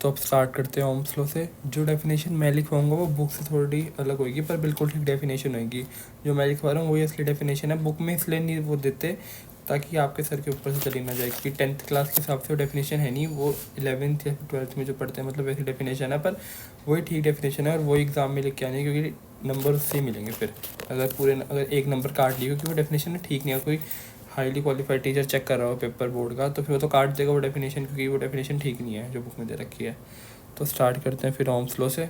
तो अब स्टार्ट करते हैं ओम्स लॉ से। जो डेफिनेशन मैं लिखवाऊंगा वो बुक से थोड़ी अलग होगी, पर बिल्कुल ठीक डेफिनेशन होगी। जो मैं लिखवा रहा हूँ वही असली डेफिनेशन है। बुक में इसलिए नहीं वो देते ताकि आपके सर के ऊपर से चली ना जाए, क्योंकि 10th क्लास के हिसाब से वो डेफिनेशन है नहीं, वो 11th या 12th में जो पढ़ते हैं मतलब वैसी डेफिनेशन है। पर वही ठीक डेफिनेशन है और वही एग्ज़ाम में लिख के आनी है, क्योंकि नंबर उससे ही मिलेंगे फिर। अगर एक नंबर काट लिया क्योंकि वो डेफिनेशन ठीक नहीं है, कोई हाईली क्वालिफाइड टीचर चेक कर रहा हो पेपर बोर्ड का तो फिर वो तो काट देगा वो डेफिनेशन, क्योंकि वो डेफिनेशन ठीक नहीं है जो बुक में दे रखी है। तो स्टार्ट करते हैं फिर ओम्स लॉ से।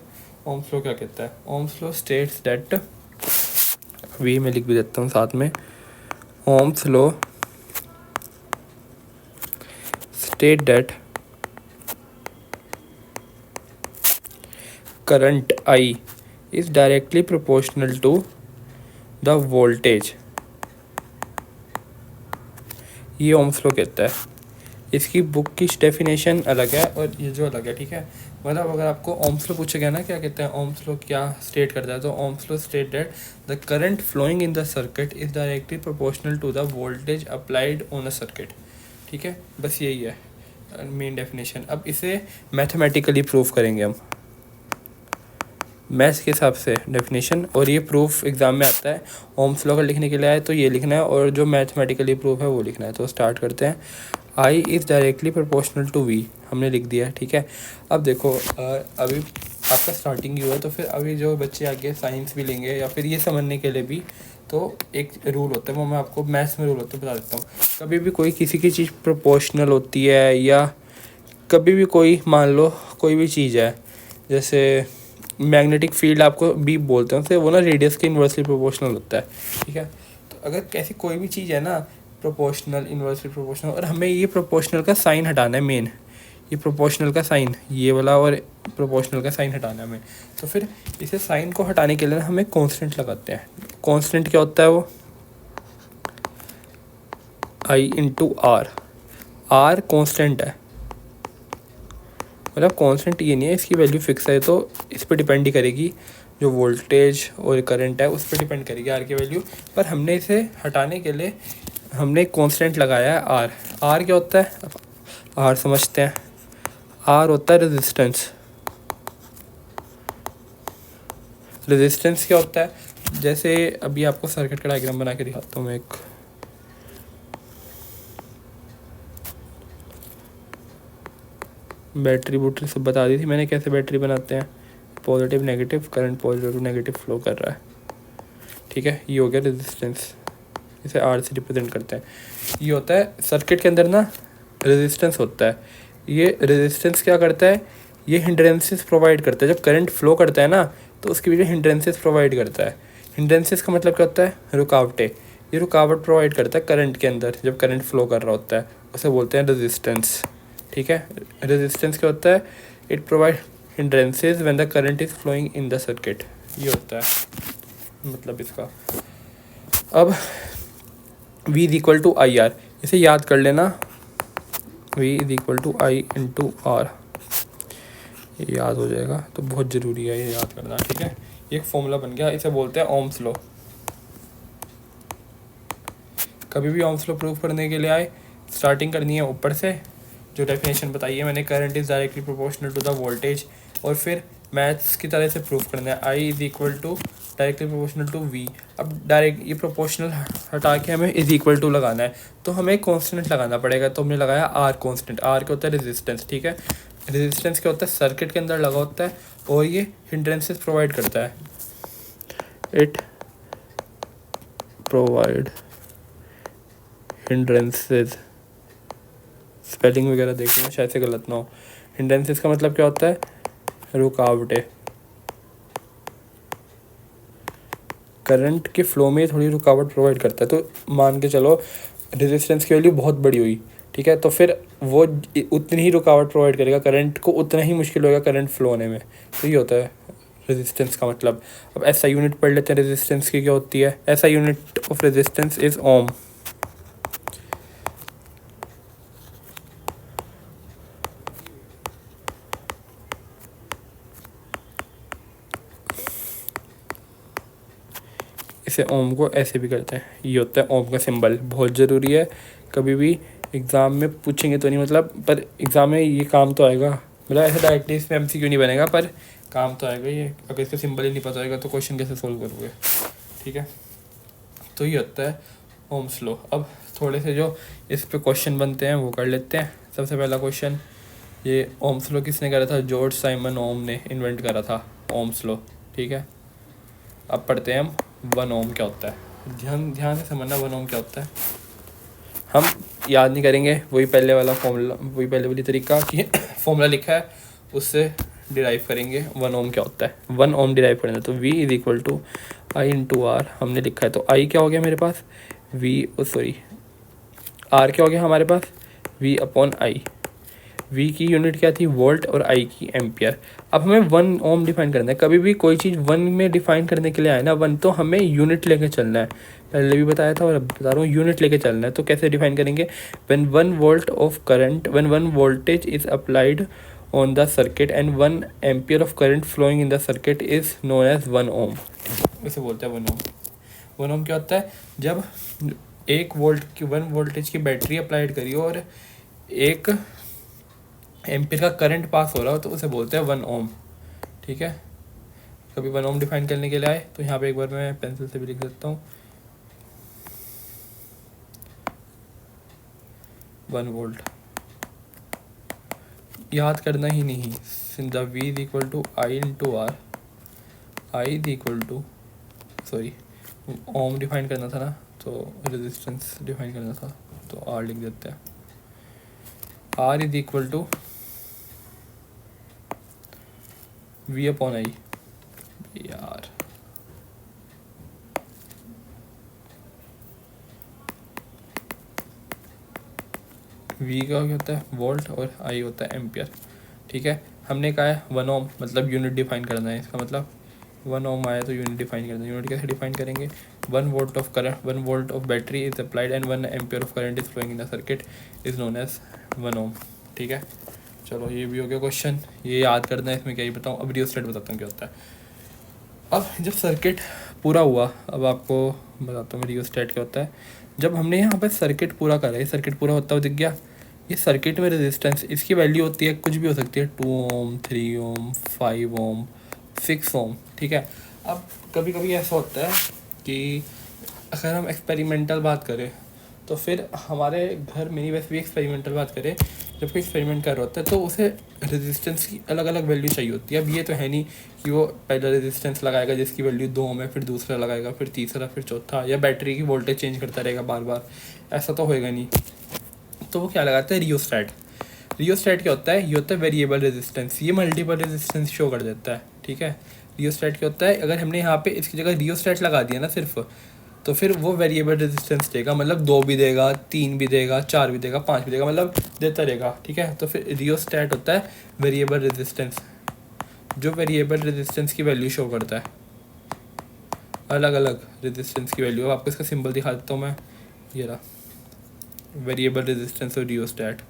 ओम्स लॉ क्या कहता है? ओम्स लॉ स्टेट्स दैट, वी में लिख भी देता हूँ साथ में। Ohm's law state that current I is directly proportional to the voltage। ये ओम्स लॉ कहता है। इसकी बुक की डेफिनेशन अलग है और ये जो अलग है, ठीक है। मतलब अगर आपको ओम्स लॉ पूछा गया ना क्या कहते हैं ओम्स लॉ क्या स्टेट करता है, तो Ohm's law state that the current flowing in the circuit is directly proportional to the voltage applied on a circuit. ठीक है, बस यही है मेन डेफिनेशन। अब इसे मैथमेटिकली प्रूव करेंगे हम मैथ्स के हिसाब से डेफिनेशन, और ये प्रूफ एग्ज़ाम में आता है। ओम्स लॉ का लिखने के लिए आए तो ये लिखना है, और जो मैथमेटिकली प्रूफ है वो लिखना है। तो स्टार्ट करते हैं। I is directly proportional to V, हमने लिख दिया, ठीक है। अब देखो अभी आपका स्टार्टिंग ही हुआ है, तो फिर अभी जो बच्चे आगे साइंस भी लेंगे या फिर ये समझने के लिए भी, तो एक रूल होता है, वो मैं आपको मैथ्स में रूल होता है बता देता हूँ। कभी भी कोई किसी की चीज़ प्रोपोर्शनल होती है, या कभी भी कोई मान लो कोई भी चीज़ है, जैसे मैग्नेटिक फील्ड आपको बी बोलते हैं, उससे वो ना रेडियस के इन्वर्सली प्रोपोर्शनल होता है, ठीक है। तो अगर कैसी कोई भी चीज़ है ना प्रोपोर्शनल, इन्वर्सली प्रोपोर्शनल, और हमें ये प्रोपोर्शनल का साइन हटाना है मेन, ये प्रोपोर्शनल का साइन ये वाला और प्रोपोर्शनल का साइन हटाना है हमें। तो फिर इसे साइन को हटाने के लिए हमें कांस्टेंट लगाते हैं। कांस्टेंट क्या होता है? वो आई इंटू आर। आर कांस्टेंट है, मतलब कांस्टेंट ये नहीं है इसकी वैल्यू फिक्स है, तो इस पर डिपेंड ही करेगी, जो वोल्टेज और करंट है उस पर डिपेंड करेगी आर की वैल्यू। पर हमने इसे हटाने के लिए हमने कांस्टेंट लगाया है आर। आर क्या होता है? आर समझते हैं। आर होता है रेजिस्टेंस। रेजिस्टेंस क्या होता है? जैसे अभी आपको सर्किट का डायग्राम बना के दिखाता हूँ मैं एक। बैटरी बूटरी सब बता दी थी मैंने कैसे बैटरी बनाते हैं। Positive negative, current positive to negative flow कर रहा है, ठीक है। ये हो गया रेजिस्टेंस, इसे आर से रिप्रेजेंट करते हैं। ये होता है सर्किट के अंदर ना रेजिस्टेंस होता है। ये रेजिस्टेंस क्या करता है? ये हिंड्रेंसेस प्रोवाइड करता है। जब करंट फ्लो करता है ना तो उसकी वजह हिंड्रेंसेस प्रोवाइड करता है। हिंड्रेंसेस का मतलब क्या होता है? रुकावटें। ये रुकावट प्रोवाइड करता है करंट के अंदर जब करंट फ्लो कर रहा होता है, उसे बोलते हैं रेजिस्टेंस, ठीक है। रेजिस्टेंस क्या होता है? It provide hindrances when the current is flowing in the circuit. ये होता है मतलब इसका। अब V is equal to I R, इसे याद कर लेना। V is equal to I into R, ये याद हो जाएगा, तो बहुत ज़रूरी है ये याद करना, ठीक है। एक फॉर्मूला बन गया, इसे बोलते हैं ओम्स लॉ। कभी भी ओम्स लॉ प्रूफ करने के लिए आए स्टार्टिंग करनी है ऊपर से, जो डेफिनेशन बताई है मैंने, current is directly proportional to the voltage, और फिर मैथ्स की तरह से प्रूफ करना है। I is equal to directly proportional to V. अब डायरेक्ट ये प्रोपोर्शनल हटा के हमें इज इक्वल टू लगाना है, तो हमें कांस्टेंट लगाना पड़ेगा। तो हमने लगाया आर कांस्टेंट। आर क्या होता है? रेजिस्टेंस, ठीक है। रेजिस्टेंस क्या होता है? सर्किट के अंदर लगा होता है और ये हिंड्रेंसेस प्रोवाइड करता है। इट प्रोवाइड हिंड्रेंसेस, स्पेलिंग वगैरह देख लेना शायद से गलत ना हो। हिंड्रेंसेस का मतलब क्या होता है? रुकावटें। करंट के फ्लो में थोड़ी रुकावट प्रोवाइड करता है। तो मान के चलो रेजिस्टेंस की वैल्यू बहुत बड़ी हुई, ठीक है, तो फिर वो उतनी ही रुकावट प्रोवाइड करेगा, करंट को उतना ही मुश्किल होगा करंट फ्लो होने में। तो ये होता है रेजिस्टेंस का मतलब। अब ऐसा यूनिट पढ़ लेते हैं रेजिस्टेंस की क्या होती है। ऐसा यूनिट ऑफ रेजिस्टेंस इज ओम। इसे ओम को ऐसे भी करते हैं, ये होता है ओम का सिंबल, बहुत ज़रूरी है। कभी भी एग्ज़ाम में पूछेंगे तो नहीं मतलब, पर एग्ज़ाम में ये काम तो आएगा। मतलब ऐसे डायरेक्टली इसमें MCQ नहीं बनेगा, पर काम तो आएगा ये। अगर इसका सिंबल ही नहीं पता होगा तो क्वेश्चन कैसे सोल्व करोगे, ठीक है। तो ये होता है ओम्स लॉ। अब थोड़े से जो इस पे क्वेश्चन बनते हैं वो कर लेते हैं। सबसे पहला क्वेश्चन, ये ओम्स लॉ किसने करा था? जॉर्ज साइमन ओम ने इन्वेंट करा था ओम्स लॉ, ठीक है। अब पढ़ते हैं हम 1 ओम क्या होता है। ध्यान से समझना 1 ओम क्या होता है। हम याद नहीं करेंगे, वही पहले वाला फॉर्मूला, वही पहले वाली तरीका कि फॉर्मूला लिखा है उससे डिराइव करेंगे 1 ओम क्या होता है। 1 ओम डिराइव करना तो V is equal to I into R हमने लिखा है। तो I क्या हो गया मेरे पास? R क्या हो गया हमारे पास? V अपॉन आई। V की यूनिट क्या थी? वोल्ट, और I की एम्पियर। अब हमें 1 ओम डिफाइन करना है। कभी भी कोई चीज़ 1 में डिफाइन करने के लिए आए ना 1, तो हमें यूनिट लेके चलना है। पहले भी बताया था और अब बता रहा हूँ, यूनिट लेके चलना है। तो कैसे डिफाइन करेंगे? When 1 volt of current, when 1 voltage is applied on the circuit and 1 ampere of current flowing in the circuit is known as 1 ohm. इसे बोलते हैं 1 ओम। 1 ओम क्या होता है? जब 1 वोल्टेज की बैटरी अप्लाइड करी हो और 1 एम्पियर का करंट पास हो रहा हो तो उसे बोलते हैं 1 ओम, ठीक है। कभी 1 ओम डिफाइन करने के लिए आए तो यहाँ पे एक बार मैं पेंसिल से भी लिख सकता हूँ 1 वोल्ट। याद करना ही नहीं, सिंधा V is equal to I into R. I is equal to, sorry, ohm define करना था ना, तो रेजिस्टेंस डिफाइन करना था, तो R लिख देते हैं। R is equal to V upon I. यार V का क्या होता है? वोल्ट, और I होता है एम्पियर, ठीक है। हमने कहा है 1 ओम, मतलब यूनिट डिफाइन करना है। इसका मतलब 1 ओम आया तो यूनिट डिफाइन करना है। यूनिट कैसे डिफाइन करेंगे? 1 volt of current, 1 volt of battery is applied and 1 ampere of current is flowing in the circuit is known as 1 ohm, ठीक है। चलो ये भी हो गया क्वेश्चन, ये याद करना है, इसमें क्या ही बताऊँ। अब रियोस्टेट बताता हूँ क्या होता है। अब जब सर्किट पूरा हुआ, अब आपको बताता हूँ मैं रियोस्टेट क्या होता है। जब हमने यहाँ पर सर्किट पूरा करा, ये सर्किट पूरा होता हुआ दिख गया। ये सर्किट में रेजिस्टेंस, इसकी वैल्यू होती है, कुछ भी हो सकती है, 2 ओम, 3 ओम, 5 ओम, 6 ओम, ठीक है। अब कभी कभी ऐसा होता है कि अगर हम एक्सपेरिमेंटल बात करें तो फिर हमारे घर में, वैसे भी एक्सपेरिमेंटल बात करें, जब कोई एक्सपेरिमेंट कर रहा होता है तो उसे रेजिस्टेंस की अलग अलग वैल्यू चाहिए होती है। अब ये तो है नहीं कि वो पहला रेजिस्टेंस लगाएगा जिसकी वैल्यू 2 ओम है, फिर दूसरा लगाएगा, फिर तीसरा, फिर चौथा, या बैटरी की वोल्टेज चेंज करता रहेगा बार बार, ऐसा तो होएगा नहीं। तो वो क्या लगाता है? रियोस्टैट। रियोस्टैट क्या होता है? ये होता है वेरिएबल रेजिस्टेंस। ये मल्टीपल रेजिस्टेंस शो कर देता है, ठीक है। रियोस्टैट क्या होता है? अगर हमने यहाँ पे इसकी जगह रियोस्टैट लगा दिया ना सिर्फ, तो फिर वो वेरिएबल रेजिस्टेंस देगा, मतलब 2 भी देगा, 3 भी देगा, 4 भी देगा, 5 भी देगा, मतलब देता रहेगा, ठीक है। तो फिर रियोस्टैट होता है वेरिएबल रेजिस्टेंस, जो वेरिएबल रेजिस्टेंस की वैल्यू शो करता है, अलग अलग रेजिस्टेंस की वैल्यू। अब आपको इसका सिंबल दिखा देता हूँ मैं, ये रहा, वेरिएबल रेजिस्टेंस और रियोस्टैट,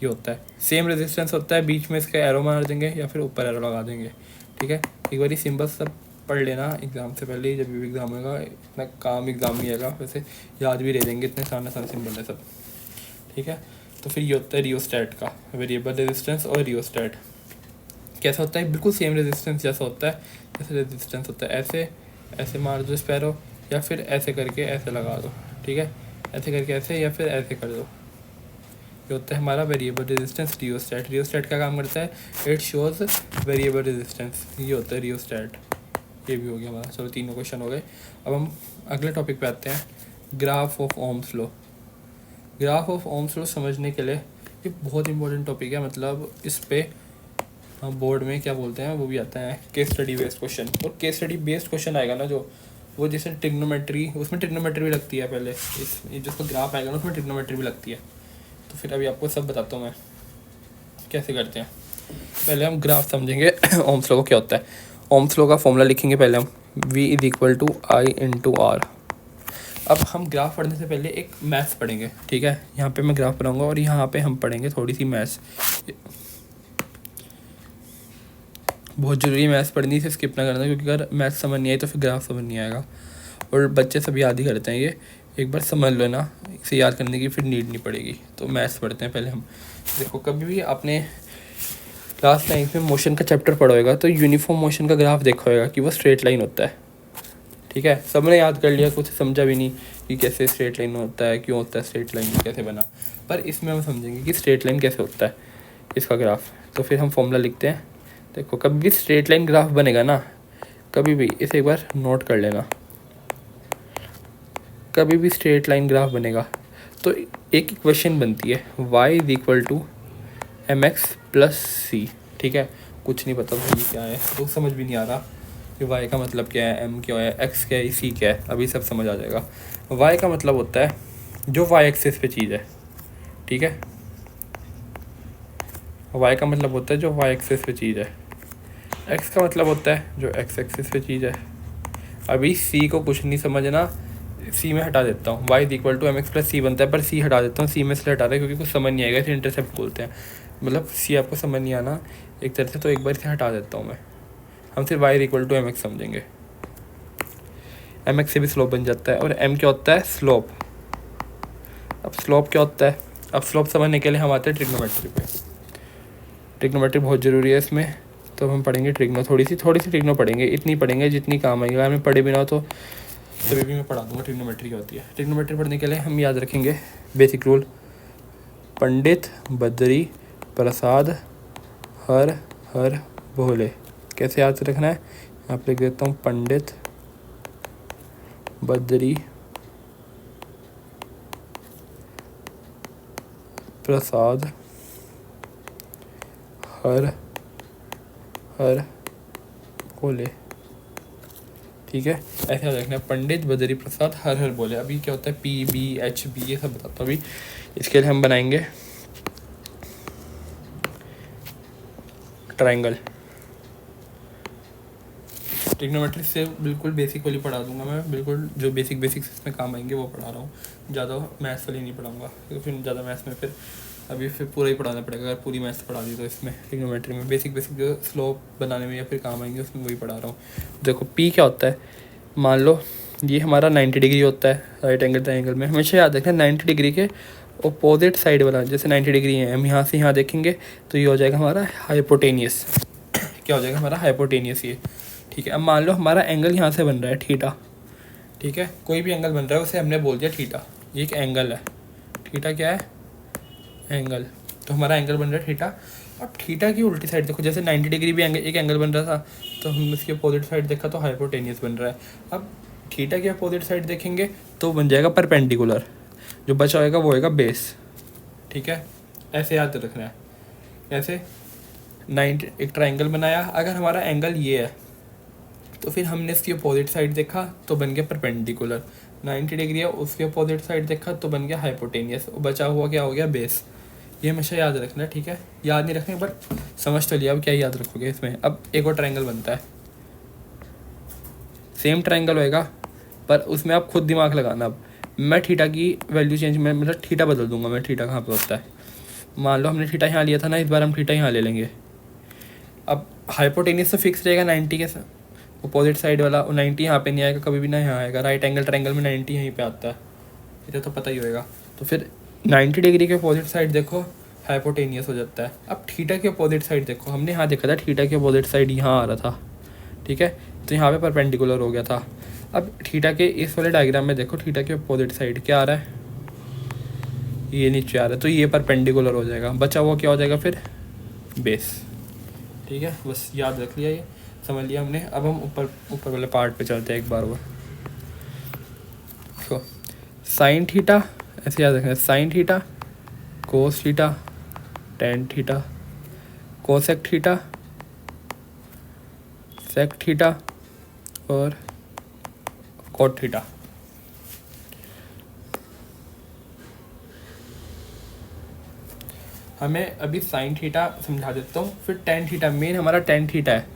ये होता है। सेम रेजिस्टेंस होता है, बीच में इसका एरो मार देंगे या फिर ऊपर एरो लगा देंगे, ठीक है। एक बार ये सिंबल सब पढ़ लेना एग्ज़ाम से पहले, जब भी एग्ज़ाम होगा, इतना काम एग्ज़ाम नहीं आएगा, वैसे याद भी रह देंगे, इतने आसान सिंबल है सब, ठीक है। तो फिर ये होता है रियोस्टैट का, वेरिएबल रेजिस्टेंस और रियोस्टैट। कैसा होता है? बिल्कुल सेम रेजिस्टेंस जैसा होता है, जैसे रेजिस्टेंस होता है, ऐसे ऐसे मार दो स्पैरो, या फिर ऐसे करके ऐसे लगा दो, ठीक है। ऐसे करके ऐसे, या फिर ऐसे कर दो। ये होता है हमारा वेरिएबल रेजिस्टेंस रियोस्टैट। रियोस्टैट क्या काम करता है? इट शोज वेरिएबल रेजिस्टेंस, ये होता है रियोस्टैट। ये भी हो गया हमारा। चलो 3 क्वेश्चन हो गए। अब हम अगले टॉपिक पे आते हैं, graph of Ohm's law. Graph of Ohm's law समझने के लिए ये बहुत इंपॉर्टेंट टॉपिक है, मतलब इस पे हम बोर्ड में क्या बोलते हैं वो भी आता है, केस स्टडी बेस्ड क्वेश्चन। और केस स्टडी बेस्ड क्वेश्चन आएगा ना जो, वो जैसे ट्रिग्नोमेट्री, उसमें ट्रिग्नोमेट्री भी लगती है पहले, इस जिसको ग्राफ आएगा ना उसमें ट्रिग्नोमेट्री भी लगती है। तो फिर अभी आपको सब बताता हूँ मैं कैसे करते हैं। पहले हम ग्राफ समझेंगे ओम्स लॉ को क्या होता है। ओम्स लॉ का फॉर्मूला लिखेंगे पहले हम, V is equal to I into R. अब हम ग्राफ पढ़ने से पहले एक मैथ्स पढ़ेंगे, ठीक है। यहाँ पे मैं ग्राफ पढ़ाऊँगा और यहाँ पे हम पढ़ेंगे थोड़ी सी मैथ्स। बहुत ज़रूरी मैथ्स पढ़नी, इसे स्किप ना करना, क्योंकि अगर मैथ्स समझ नहीं आई तो फिर ग्राफ समझ नहीं आएगा। और बच्चे सब याद ही करते हैं, ये एक बार समझ लो ना, इसे याद करने की फिर नीड नहीं पड़ेगी। तो मैथ्स पढ़ते हैं पहले हम। देखो, कभी भी आपने क्लास 9 में मोशन का चैप्टर पढ़ा होगा तो यूनिफॉर्म मोशन का ग्राफ देखा होगा कि वो स्ट्रेट लाइन होता है। ठीक है, सबने याद कर लिया, कुछ समझा भी नहीं कि कैसे स्ट्रेट लाइन होता है, क्यों होता है स्ट्रेट लाइन, कैसे बना। पर इसमें हम समझेंगे कि स्ट्रेट लाइन कैसे होता है इसका ग्राफ। तो फिर हम फॉर्मूला लिखते हैं। देखो कभी भी स्ट्रेट लाइन ग्राफ बनेगा ना, कभी भी इसे एक बार नोट कर लेना, कभी भी स्ट्रेट लाइन ग्राफ बनेगा तो एक इक्वेशन बनती है y = mx + c। ठीक है, कुछ नहीं पता भाई क्या है, तो समझ भी नहीं आ रहा कि y का मतलब क्या है, m क्या है, x क्या है, c क्या है, अभी सब समझ आ जाएगा। y का मतलब होता है जो y एक्सिस पे चीज़ है। ठीक है, y का मतलब होता है जो y एक्सिस पे चीज़ है। x का मतलब होता है जो x एक्सिस पे चीज़ है। अभी c को कुछ नहीं समझना, c में हटा देता हूँ, y = mx + c बनता है, पर c हटा देता हूँ, c में से हटा रहा है क्योंकि कुछ समझ नहीं आएगा, इसे इंटरसेप्ट बोलते हैं। मतलब c आपको समझ नहीं आना एक तरह से, तो एक बार इसे हटा देता हूँ मैं, हम सिर्फ y = mx समझेंगे। mx से भी स्लोप बन जाता है, और m क्या होता है, स्लोप। अब स्लोप क्या होता है, अब स्लोप समझने के लिए हम आते हैं ट्रिग्नोमेट्री पे। ट्रिग्नोमेट्री बहुत ज़रूरी है इसमें, तो हम पढ़ेंगे ट्रिग्नो, थोड़ी सी ट्रिग्नो पढ़ेंगे, इतनी पढ़ेंगे जितनी काम आएगी। अगर हमें पढ़े भी ना तो तभी भी मैं पढ़ा दूंगा ट्रिग्नोमेट्री क्या होती है। ट्रिग्नोमेट्री पढ़ने के लिए हम याद रखेंगे बेसिक रूल, पंडित बद्री प्रसाद हर हर भोले। कैसे याद रखना है, यहाँ पे लिख देता हूँ, पंडित बद्री प्रसाद हर हर भोले। ठीक है, ऐसे याद रखना है, पंडित बद्री प्रसाद हर हर भोले। अभी क्या होता है, PBHB ये सब बताता हूँ। अभी इसके लिए हम बनाएंगे ट्रायंगल। ट्रिग्नोमेट्री से बिल्कुल बेसिक वाली पढ़ा दूंगा मैं, बिल्कुल जो बेसिक्स इसमें काम आएंगे वो पढ़ा रहा हूँ, ज़्यादा मैथ्स वाली नहीं पढ़ाऊँगा क्योंकि फिर ज़्यादा मैथ्स में फिर पूरा ही पढ़ाना पड़ेगा। अगर पूरी मैथ्स पढ़ा दी तो इसमें ट्रिग्नोमेट्री में बेसिक जो स्लोप बनाने में या फिर काम आएंगे उसमें वही पढ़ा रहा हूँ। देखो P क्या होता है, मान लो ये हमारा 90 डिग्री होता है राइट एंगल ट्रायंगल में। हमेशा याद रखना 90 डिग्री के अपोजिट साइड वाला, जैसे 90 डिग्री है, हम यहाँ से यहाँ देखेंगे तो ये हो जाएगा हमारा हाइपोटेनियस। क्या हो जाएगा हमारा हाइपोटेनियस ये। ठीक है, अब मान लो हमारा एंगल यहाँ से बन रहा है थीटा। ठीक है, कोई भी एंगल बन रहा है उसे हमने बोल दिया थीटा, ये एक एंगल है। थीटा क्या है, एंगल। तो हमारा एंगल बन रहा है थीटा। अब थीटा की उल्टी साइड देखो, जैसे 90 डिग्री भी एक एंगल बन रहा था तो हम इसकी अपोजिट साइड देखा तो हाइपोटेनियस बन रहा है। अब थीटा की अपोजिट साइड देखेंगे तो बन जाएगा परपेंडिकुलर, जो बचा होएगा वो होएगा बेस। ठीक है, ऐसे याद रखना है। ऐसे 90 एक ट्रायंगल बनाया, अगर हमारा एंगल ये है तो फिर हमने इसकी अपोजिट साइड देखा तो बन गया परपेंडिकुलर। 90 डिग्री है, उसके अपोजिट साइड देखा तो बन गया हाइपोटेनियस, बचा हुआ क्या हो गया, बेस। ये हमेशा याद रखना है। ठीक है, याद नहीं रखने पर समझ तो लिया, अब क्या याद रखोगे इसमें। अब एक और ट्रायंगल बनता है, सेम ट्रायंगल होएगा पर उसमें आप खुद दिमाग लगाना। अब मैं थीटा की वैल्यू चेंज में मतलब थीटा बदल दूंगा मैं, थीटा कहाँ पे होता है। मान लो हमने थीटा यहाँ लिया था ना, इस बार हम थीटा यहाँ ले लेंगे। अब हाइपोटेनियस तो फिक्स रहेगा 90 के साथ, अपोजिट साइड वाला 90 यहाँ पे नहीं आएगा कभी भी ना, यहाँ आएगा। राइट एंगल ट्रायंगल में 90 यहीं पे आता है, इसे तो पता ही होएगा। तो फिर 90 डिग्री के अपोजिट साइड देखो हाइपोटेनियस हो जाता है। अब थीटा के अपोजिट साइड देखो, हमने यहाँ देखा था थीटा के अपोजिट साइड यहाँ आ रहा था। ठीक है, तो यहाँ पे परपेंडिकुलर हो गया था। अब थीटा के इस वाले डायग्राम में देखो, थीटा के अपोजिट साइड क्या आ रहा है, ये नीचे आ रहा है, तो ये परपेंडिकुलर हो जाएगा। बचा हुआ क्या हो जाएगा फिर, बेस। ठीक है, बस याद रख लिया, ये समझ लिया हमने। अब हम ऊपर वाले पार्ट पे चलते हैं एक बार और। देखो साइन थीटा, ऐसे याद रखना, sine theta, cos theta, tan theta, cosec theta, sec theta और कोट थीटा। हमें अभी साइन थीटा समझा देता हूँ, फिर टेन थीटा। मेन हमारा टेन थीटा है।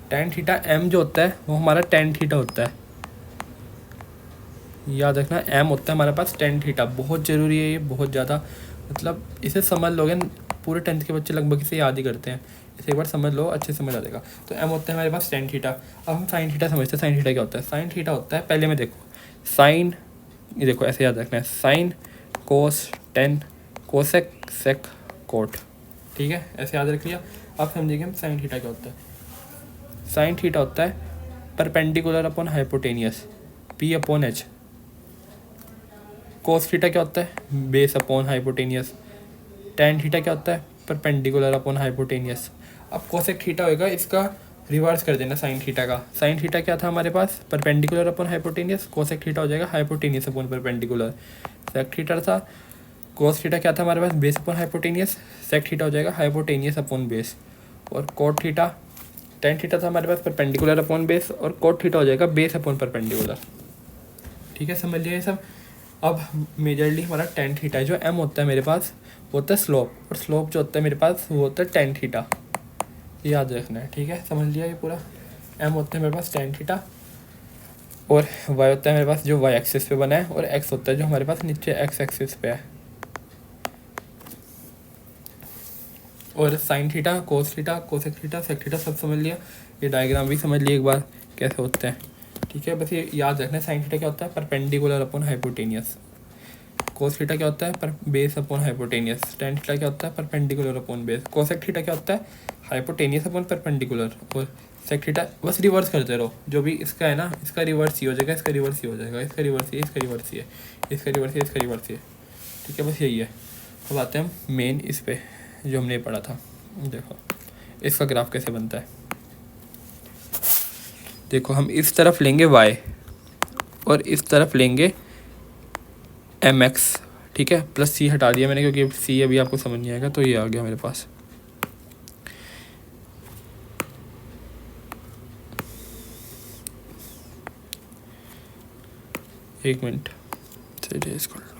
टेन थीटा एम जो होता है वो हमारा टेन थीटा होता है, याद रखना। एम होता है हमारे पास टेन थीटा, बहुत ज़रूरी है ये, बहुत ज़्यादा। मतलब इसे समझ लोगे, पूरे 10th के बच्चे लगभग इसे याद ही करते हैं। इसे एक बार समझ लो, अच्छे समझ आ जाएगा। तो एम होता है हमारे पास टेन थीटा। अब हम साइन थीटा समझते हैं। साइन थीटा क्या होता है, साइन थीटा होता है, पहले में देखो साइन, ये देखो ऐसे याद रखना है, sine cos tan cosec sec cot. ठीक है, ऐसे याद रख लिया। अब समझेंगे हम साइन थीटा क्या होता है। साइन थीटा होता है perpendicular upon hypotenuse P upon H. Cos theta क्या होता है base upon hypotenuse. Tan theta क्या होता है परपेंडिकुलर अपॉन हाइपोटेनियस। अब कोसेक थीटा होगा, इसका रिवर्स कर देना साइन थीटा का। साइन थीटा क्या था हमारे पास perpendicular upon hypotenuse, cosec theta हो जाएगा hypotenuse upon perpendicular. Sec theta था, कोस थीटा क्या था हमारे पास base upon hypotenuse, sec theta हो जाएगा हाइपोटेनियस अपॉन बेस। और कोट थीटा टेन थीटा था हमारे पास परपेंडिकुलर अपॉन बेस, और कोट थीटा हो जाएगा बेस अपॉन परपेंडिकुलर। ठीक है, समझ लिया ये सब। अब मेजरली हमारा टेन थीटा है, जो एम होता है मेरे पास वो होता है स्लोप, और स्लोप जो होता है मेरे पास वो होता है टेन थीटा, याद रखना है। ठीक है, समझ लिया ये पूरा। एम होता है मेरे पास टेन थीटा, और वाई होता है मेरे पास जो वाई एक्सिस पे बना है, और एक्स होता है जो हमारे पास नीचे एक्स एक्सिस पे है। और sine theta, cos theta, cosec theta, sec theta सब समझ लिया। ये डायग्राम भी समझ लिया एक बार कैसे होते हैं। ठीक है, बस ये याद रखना है साइन थीटा क्या होता है परपेंडिकुलर अपॉन हाइपोटेनियस, कोस थीटा क्या होता है पर base upon hypotenuse, tan theta क्या होता है perpendicular upon base, cosec theta क्या होता है हाइपोटेनियस अपॉन परपेंडिकुलर, और सेक थीटा बस रिवर्स करते रहो। जो भी इसका है ना, इसका रिवर्स ही हो जाएगा, इसका रिवर्स ही हो जाएगा, इसका रिवर्स ही, इसका रिवर्स ही है, इसका रिवर्स ही, इसका रिवर्स ही है। ठीक है, बस यही है। अब आते हैं हम मेन इस पे जो हमने पढ़ा था। देखो इसका ग्राफ कैसे बनता है। देखो हम इस तरफ लेंगे y और इस तरफ लेंगे mx। ठीक है, प्लस c हटा दिया मैंने क्योंकि c अभी आपको समझ नहीं आएगा, तो ये आ गया मेरे पास। एक मिनट से कर लो।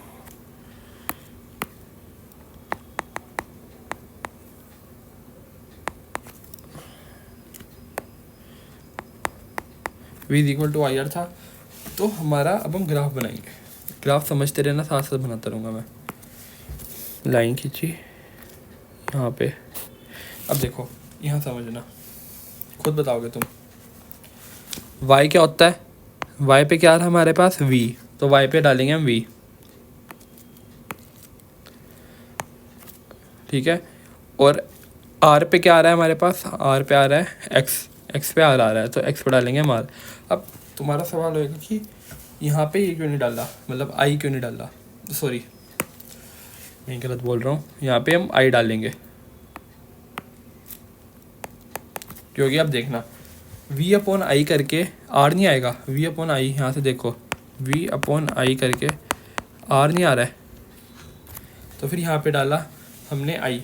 v is equal to I R था, तो हमारा अब हम ग्राफ बनाएंगे। ग्राफ समझते रहना, साथ साथ बनाता रहूँगा मैं। लाइन खींची यहाँ पे। अब देखो यहाँ समझना, खुद बताओगे तुम। y क्या होता है, y पे क्या आ रहा है हमारे पास v, तो y पे डालेंगे हम v। ठीक है, और r पे क्या आ रहा है हमारे पास, r पे आ रहा है x, x पे r आ रहा है, तो x पे डालेंगे हम r। अब तुम्हारा सवाल होगा कि यहाँ पे ये क्यों नहीं डाला, मतलब i क्यों नहीं डाला, सॉरी मैं गलत बोल रहा हूँ, यहाँ पे हम i डालेंगे। क्योंकि अब देखना v अपॉन आई करके r नहीं आएगा, v अपॉन आई, यहाँ से देखो v अपॉन आई करके r नहीं आ रहा है, तो फिर यहाँ पे डाला हमने i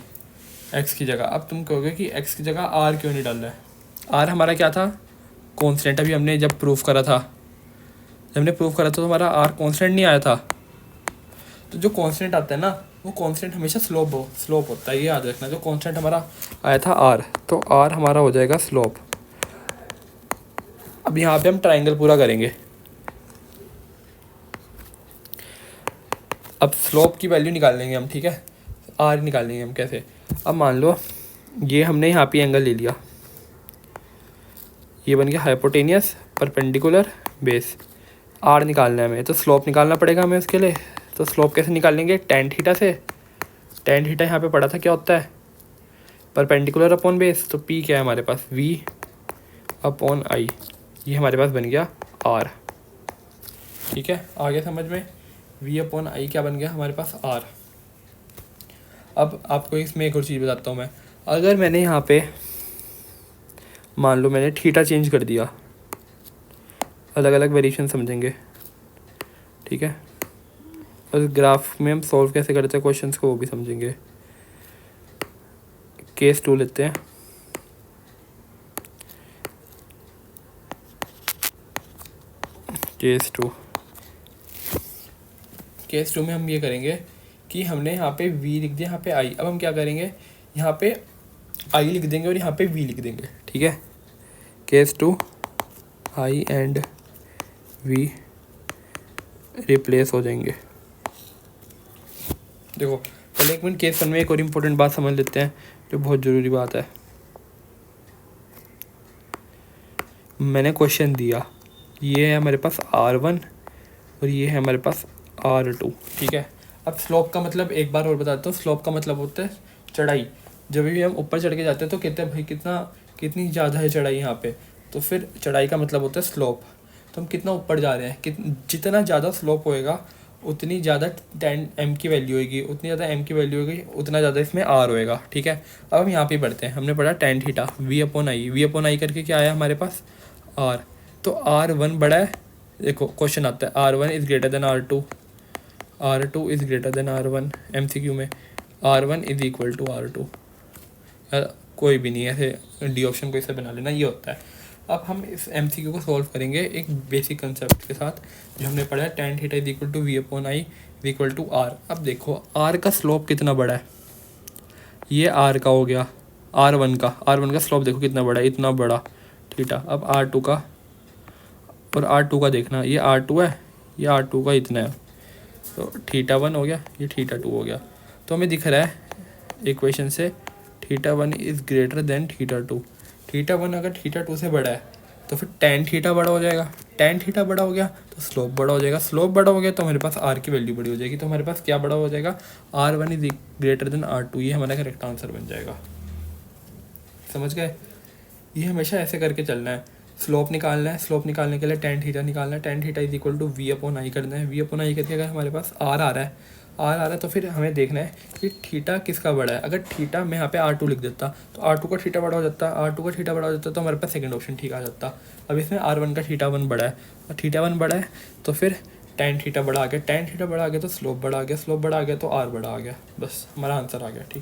x की जगह। अब तुम कहोगे कि x की जगह r क्यों नहीं डाल रहा है। r हमारा क्या था कांस्टेंट, अभी हमने जब प्रूफ करा था, तो हमारा r कांस्टेंट नहीं आया था। तो जो कांस्टेंट आता है ना, वो कांस्टेंट हमेशा स्लोप होता है, ये याद रखना। जो कांस्टेंट हमारा आया था r, तो r हमारा हो जाएगा स्लोप। अब यहाँ पे हम ट्रायंगल पूरा करेंगे। अब स्लोप की वैल्यू निकाल लेंगे हम। ठीक है, r निकाल लेंगे हम कैसे। अब मान लो ये हमने यहाँ पे एंगल ले लिया, ये बन गया हाइपोटेनियस परपेंडिकुलर बेस। r निकालना है हमें, तो स्लोप निकालना पड़ेगा हमें उसके लिए। तो स्लोप कैसे निकालेंगे, टेन थीटा से। टेन थीटा यहाँ पे पढ़ा था क्या होता है परपेंडिकुलर अपॉन बेस, तो p क्या है हमारे पास v अपॉन आई, ये हमारे पास बन गया r। ठीक है, आगे समझ में, v अपॉन आई क्या बन गया हमारे पास r। अब आपको इसमें एक और चीज़ बताता हूँ मैं। अगर मैंने यहाँ पे मान लो मैंने थीटा चेंज कर दिया, अलग अलग वेरिएशन समझेंगे। ठीक है, और ग्राफ में हम सॉल्व कैसे करते हैं क्वेश्चंस को वो भी समझेंगे। केस 2 लेते हैं। केस 2 में हम ये करेंगे कि हमने यहाँ पे v लिख दिया, यहाँ पे i। अब हम क्या करेंगे, यहाँ पे i लिख देंगे और यहाँ पे v लिख देंगे। ठीक है, case 2 i and v replace हो जाएंगे। देखो पहले एक मिनट, केस 1 में एक और इम्पोर्टेंट बात समझ लेते हैं जो बहुत ज़रूरी बात है। मैंने क्वेश्चन दिया, ये है हमारे पास r1 और ये है हमारे पास r2। ठीक है, अब स्लोप का मतलब एक बार और बताता हूँ। स्लोप का मतलब होता है चढ़ाई। जब भी हम ऊपर चढ़ के जाते हैं तो कहते हैं भाई कितनी ज़्यादा है चढ़ाई यहाँ पे, तो फिर चढ़ाई का मतलब होता है स्लोप। तो हम कितना ऊपर जा रहे हैं, जितना ज़्यादा स्लोप होएगा उतनी ज़्यादा टेन एम की वैल्यू होगी, उतनी ज़्यादा एम की वैल्यू होगी, उतना ज़्यादा इसमें आर होएगा। ठीक है, अब हम यहाँ पे पढ़ते हैं, हमने पढ़ा tan theta V upon I करके क्या आया हमारे पास आर। तो आर वन बड़ा है, देखो क्वेश्चन आता है R one is greater than R two is greater than R one. M C Q में R one is equal to R two, कोई भी नहीं है, ऐसे डी ऑप्शन को इसे बना लेना, ये होता है। अब हम इस एम सी क्यू को सॉल्व करेंगे एक बेसिक कंसेप्ट के साथ जो हमने पढ़ा है, tan theta is equal to V upon I is equal to R. अब देखो आर का स्लोप कितना बड़ा है, ये आर का हो गया, आर वन का स्लोप देखो कितना बड़ा है, इतना बड़ा थीटा। अब आर टू का, और आर टू का देखना, ये आर टू है, ये आर टू का इतना है, तो थीटा वन हो गया, ये थीटा टू हो गया। तो हमें दिख रहा है इक्वेशन से theta one is greater then theta two. Theta one अगर थीटा टू से बड़ा है तो फिर टेन थीटा बड़ा हो जाएगा, टेन थीटा बड़ा हो गया तो स्लोप बड़ा हो जाएगा, स्लोप बड़ा हो गया तो हमारे पास आर की वैल्यू बड़ी हो जाएगी। तो हमारे पास क्या बड़ा हो जाएगा, R one is greater than R two, ये हमारा करेक्ट आंसर बन जाएगा। समझ गए, ये हमेशा ऐसे करके चलना है। स्लोप निकालना है, स्लोप निकालने के लिए टेन थीटा निकालना है, tan theta is equal to V upon I करना है, वी अपॉन आई करके अगर हमारे पास आर आ रहा है, तो फिर हमें देखना है कि थीटा किसका बड़ा है। अगर थीटा मैं यहाँ पे आर टू लिख देता तो आर टू का थीटा बड़ा हो जाता, आर टू का थीटा बड़ा हो जाता तो हमारे पास सेकंड ऑप्शन ठीक आ जाता। अब इसमें आर वन का थीटा वन बड़ा है, और थीटा वन बड़ा है तो फिर टेन थीटा बड़ा आ गया, टेन थीटा बड़ा आ गया तो स्लोप बड़ा आ गया, स्लोप बड़ा आ गया तो आर बड़ा आ गया, बस हमारा आंसर आ गया। ठीक है।